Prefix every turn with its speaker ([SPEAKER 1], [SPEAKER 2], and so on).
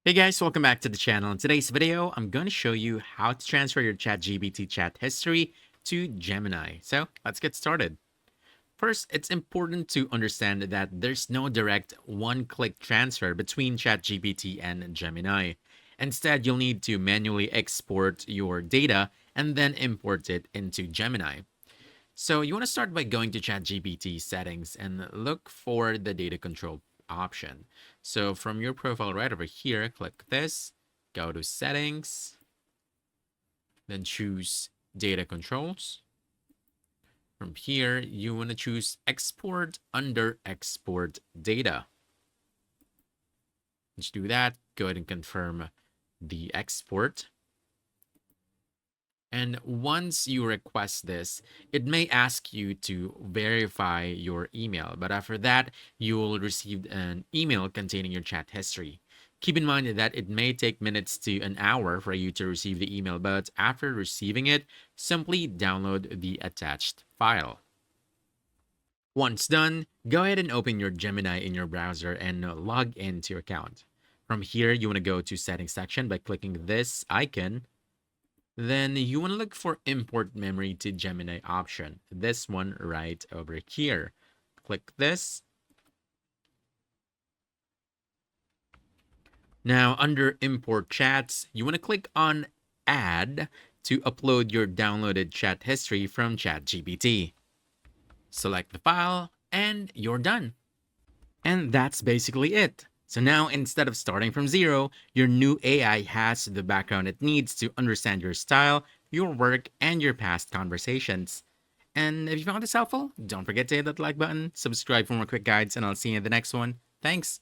[SPEAKER 1] Hey guys, welcome back to the channel. In today's video, I'm going to show you how to transfer your ChatGPT chat history to Gemini. So let's get started. First, it's important to understand that there's no direct one-click transfer between ChatGPT and Gemini. Instead, you'll need to manually export your data and then import it into Gemini. So you want to start by going to ChatGPT settings and look for the data control option. So from your profile right over here, click this, go to settings, then choose data controls. From here, you want to choose export under export data. Just do that, go ahead and confirm the export. And once you request this, it may ask you to verify your email. But after that, you will receive an email containing your chat history. Keep in mind that it may take minutes to an hour for you to receive the email, but after receiving it, simply download the attached file. Once done, go ahead and open your Gemini in your browser and log into your account. From here, you want to go to settings section by clicking this icon. Then you want to look for import memory to Gemini option. This one right over here. Click this. Now under import chats, you want to click on add to upload your downloaded chat history from ChatGPT. Select the file and you're done. And that's basically it. So now, instead of starting from zero, your new AI has the background it needs to understand your style, your work, and your past conversations. And if you found this helpful, don't forget to hit that like button, subscribe for more quick guides, and I'll see you in the next one. Thanks!